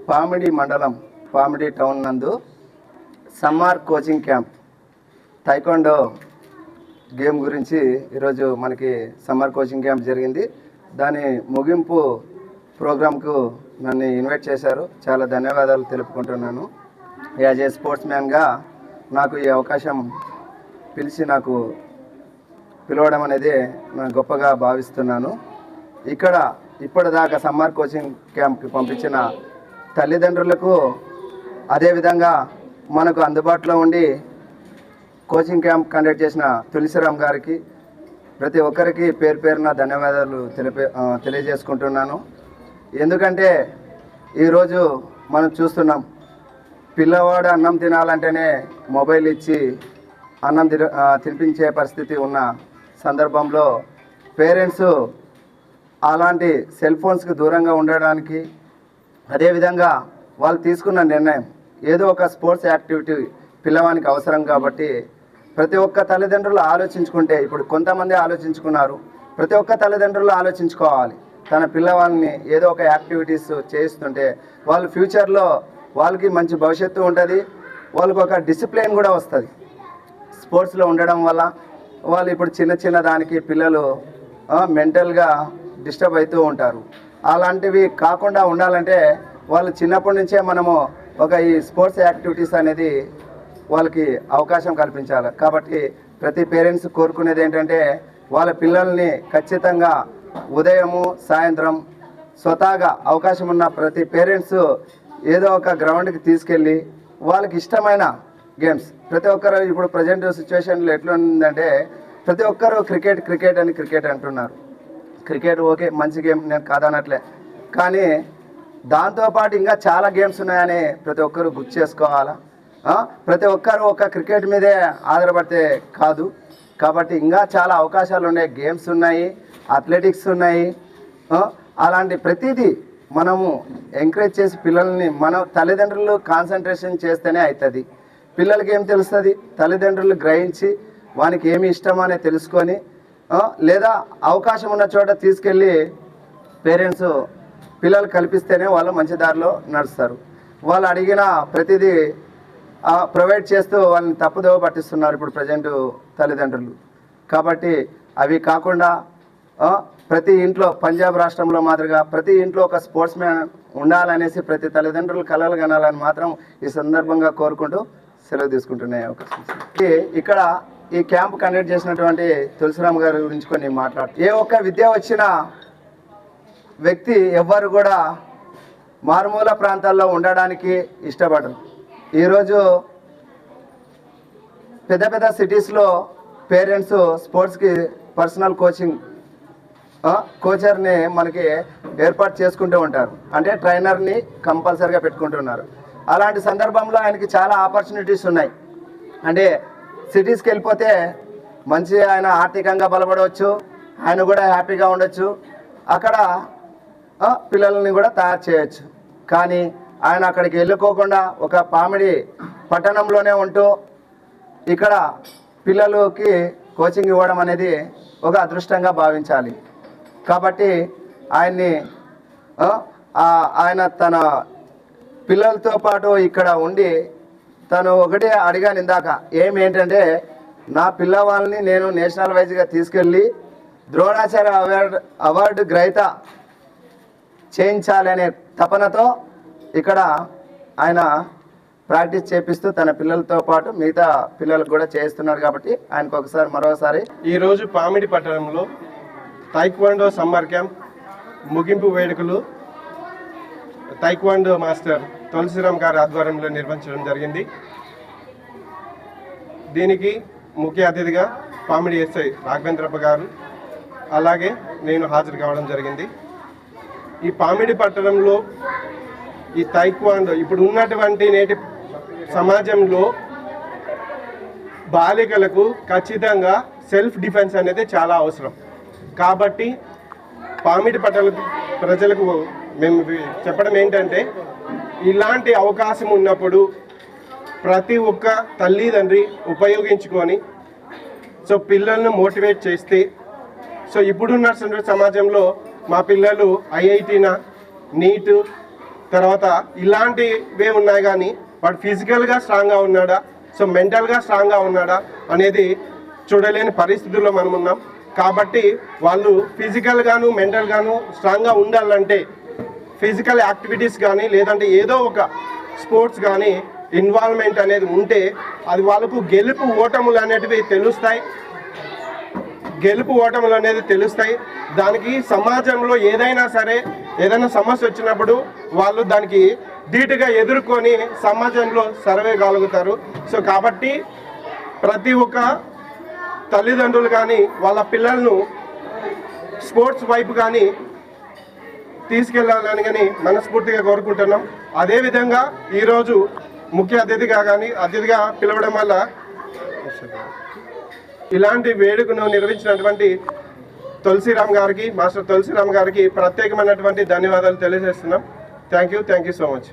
పామిడి మండలం పామిడి టౌన్ నందు summer coaching camp taekwondo game గురించి ఈరోజు మనకి సమ్మర్ కోచింగ్ క్యాంప్ జరిగింది. దాని ముగింపు ప్రోగ్రాంకు నన్ను ఇన్వైట్ చేశారు. చాలా ధన్యవాదాలు తెలుపుకుంటున్నాను. యాజ్ ఏ స్పోర్ట్స్ మ్యాన్గా నాకు ఈ అవకాశం పిలిచి నాకు పిలవడం అనేది నేను గొప్పగా భావిస్తున్నాను. ఇక్కడ ఇప్పటిదాకా సమ్మర్ కోచింగ్ క్యాంప్కి పంపించిన తల్లిదండ్రులకు, అదేవిధంగా మనకు అందుబాటులో ఉండి కోచింగ్ క్యాంప్ కండక్ట్ చేసిన తులసిరామ్ గారికి, ప్రతి ఒక్కరికి పేరు పేరున ధన్యవాదాలు తెలియజేసుకుంటున్నాను. ఎందుకంటే ఈరోజు మనం చూస్తున్నాం, పిల్లవాడు అన్నం తినాలంటేనే మొబైల్ ఇచ్చి అన్నం తినిపించే పరిస్థితి ఉన్న సందర్భంలో పేరెంట్స్ అలాంటి సెల్ ఫోన్స్కి దూరంగా ఉండడానికి, అదేవిధంగా వాళ్ళు తీసుకున్న నిర్ణయం ఏదో ఒక స్పోర్ట్స్ యాక్టివిటీ పిల్లవానికి అవసరం కాబట్టి ప్రతి ఒక్క తల్లిదండ్రులు ఆలోచించుకుంటే, ఇప్పుడు కొంతమంది ఆలోచించుకున్నారు, ప్రతి ఒక్క తల్లిదండ్రులు ఆలోచించుకోవాలి. తన పిల్లవాళ్ళని ఏదో ఒక యాక్టివిటీస్ చేయిస్తుంటే వాళ్ళు ఫ్యూచర్లో వాళ్ళకి మంచి భవిష్యత్తు ఉంటుంది, వాళ్ళకి ఒక డిసిప్లిన్ కూడా వస్తుంది. స్పోర్ట్స్లో ఉండడం వల్ల వాళ్ళు ఇప్పుడు చిన్న దానికి పిల్లలు మెంటల్గా డిస్టర్బ్ అవుతూ ఉంటారు. అలాంటివి కాకుండా ఉండాలంటే వాళ్ళు చిన్నప్పటి నుంచే మనము ఒక ఈ స్పోర్ట్స్ యాక్టివిటీస్ అనేది వాళ్ళకి అవకాశం కల్పించాలి. కాబట్టి ప్రతి పేరెంట్స్ కోరుకునేది ఏంటంటే వాళ్ళ పిల్లల్ని ఖచ్చితంగా ఉదయము సాయంత్రం స్వతహాగా అవకాశం ఉన్న ప్రతి పేరెంట్స్ ఏదో ఒక గ్రౌండ్కి తీసుకెళ్ళి వాళ్ళకి ఇష్టమైన గేమ్స్, ప్రతి ఒక్కరు ఇప్పుడు ప్రజెంట్ సిచ్యువేషన్లో ఎట్లా ఉందంటే ప్రతి ఒక్కరు క్రికెట్ అంటున్నారు. క్రికెట్ ఓకే, మంచి గేమ్, నేను కాదనట్లే, కానీ దాంతోపాటు ఇంకా చాలా గేమ్స్ ఉన్నాయని ప్రతి ఒక్కరు గుర్తు చేసుకోవాలా. ప్రతి ఒక్కరు ఒక క్రికెట్ మీదే ఆధారపడితే కాదు. కాబట్టి ఇంకా చాలా అవకాశాలు ఉన్నాయి, గేమ్స్ ఉన్నాయి, అథ్లెటిక్స్ ఉన్నాయి. అలాంటి ప్రతిదీ మనము ఎంకరేజ్ చేసి పిల్లల్ని మనం తల్లిదండ్రులు కాన్సన్ట్రేషన్ చేస్తేనే అవుతుంది. పిల్లలకి ఏం తెలుస్తుంది, తల్లిదండ్రులు గ్రహించి వానికి ఏమి ఇష్టమో అనేది తెలుసుకొని లేదా అవకాశం ఉన్న చోట తీసుకెళ్ళి పేరెంట్స్ పిల్లలు కల్పిస్తేనే వాళ్ళు మంచి దారిలో నడుస్తారు. వాళ్ళు అడిగిన ప్రతిదీ ప్రొవైడ్ చేస్తూ వాళ్ళని తప్పుదోవ పట్టిస్తున్నారు ఇప్పుడు ప్రజెంట్ తల్లిదండ్రులు. కాబట్టి అవి కాకుండా ప్రతి ఇంట్లో, పంజాబ్ రాష్ట్రంలో మాదిరిగా ప్రతి ఇంట్లో ఒక స్పోర్ట్స్ మ్యాన్ ఉండాలనేసి ప్రతి తల్లిదండ్రులు కలలు కనాలని మాత్రం ఈ సందర్భంగా కోరుకుంటూ సెలవు తీసుకుంటున్నాయి అవకాశం. ఇక్కడ ఈ క్యాంప్ కండక్ట్ చేసినటువంటి తులసిరామ్ గారి గురించి కొన్ని ఏ ఒక్క విద్య వచ్చిన వ్యక్తి ఎవ్వరు కూడా మారుమూల ప్రాంతాల్లో ఉండడానికి ఇష్టపడరు. ఈరోజు పెద్ద సిటీస్లో పేరెంట్స్ స్పోర్ట్స్కి పర్సనల్ కోచర్ని మనకి ఏర్పాటు చేసుకుంటూ ఉంటారు, అంటే ట్రైనర్ని కంపల్సరీగా పెట్టుకుంటున్నారు. అలాంటి సందర్భంలో ఆయనకి చాలా ఆపర్చునిటీస్ ఉన్నాయి. అంటే సిటీస్కి వెళ్ళిపోతే మంచి ఆయన ఆర్థికంగా బలపడవచ్చు, ఆయన కూడా హ్యాపీగా ఉండొచ్చు, అక్కడ పిల్లల్ని కూడా తయారు చేయొచ్చు. కానీ ఆయన అక్కడికి వెళ్ళుకోకుండా ఒక పామిడి పట్టణంలోనే ఉంటూ ఇక్కడ పిల్లలకి కోచింగ్ ఇవ్వడం అనేది ఒక అదృష్టంగా భావించాలి. కాబట్టి ఆయన తన పిల్లలతో పాటు ఇక్కడ ఉండి తను ఒకటే అడిగాను ఇందాక, ఏంటంటే నా పిల్లవాళ్ళని నేను నేషనల్ వైజ్గా తీసుకెళ్ళి ద్రోణాచార్య అవార్డు గ్రహీత చేయించాలనే తపనతో ఇక్కడ ఆయన ప్రాక్టీస్ చేపిస్తూ తన పిల్లలతో పాటు మిగతా పిల్లలకు కూడా చేయిస్తున్నారు. కాబట్టి ఆయనకు మరోసారి ఈరోజు పామిడి పట్టణంలో టైక్వాండో సమ్మర్ క్యాంప్ ముగింపు వేడుకలు టైక్వాండో మాస్టర్ తులసిరామ్ గారి ఆధ్వర్యంలో నిర్వహించడం జరిగింది. దీనికి ముఖ్య అతిథిగా పామిడి ఎస్ఐ రాఘవేంద్రప్ప గారు అలాగే నేను హాజరు కావడం జరిగింది. ఈ పామిడి పట్టణంలో ఈ టైక్వాండో ఇప్పుడు ఉన్నటువంటి నేటి సమాజంలో బాలికలకు ఖచ్చితంగా సెల్ఫ్ డిఫెన్స్ అనేది చాలా అవసరం. కాబట్టి పామిడి పట్టణ ప్రజలకు మేము చెప్పడం ఏంటంటే, ఇలాంటి అవకాశం ఉన్నప్పుడు ప్రతి ఒక్క తల్లిదండ్రి ఉపయోగించుకొని పిల్లలను మోటివేట్ చేస్తే ఇప్పుడున్న సమాజంలో మా పిల్లలు ఐఐటీన, నీట్, తర్వాత ఇలాంటివే ఉన్నాయి, కానీ వాడు ఫిజికల్గా స్ట్రాంగ్గా ఉన్నాడా, సో మెంటల్గా స్ట్రాంగ్గా ఉన్నాడా అనేది చూడలేని పరిస్థితుల్లో మనం ఉన్నాం. కాబట్టి వాళ్ళు ఫిజికల్గాను మెంటల్గాను స్ట్రాంగ్గా ఉండాలంటే ఫిజికల్ యాక్టివిటీస్ కానీ లేదంటే ఏదో ఒక స్పోర్ట్స్ కానీ ఇన్వాల్వ్మెంట్ అనేది ఉంటే అది వాళ్ళకు గెలుపు ఓటములు అనేటివి తెలుస్తాయి. దానికి సమాజంలో ఏదైనా సరే ఏదైనా సమస్య వచ్చినప్పుడు వాళ్ళు దానికి ధీటుగా ఎదుర్కొని సమాజంలో సర్వేయగలుగుతారు. సో కాబట్టి ప్రతి ఒక్క తల్లిదండ్రులు కానీ వాళ్ళ పిల్లలను స్పోర్ట్స్ వైపు కానీ తీసుకెళ్ళాలని కానీ మనస్ఫూర్తిగా కోరుకుంటున్నాం. అదేవిధంగా ఈరోజు ముఖ్య అతిథిగా పిలవడం వల్ల ఇలాంటి వేడుకను నిర్వహించినటువంటి మాస్టర్ తులసిరామ్ గారికి ప్రత్యేకమైనటువంటి ధన్యవాదాలు తెలియజేస్తున్నాం. Thank you so much.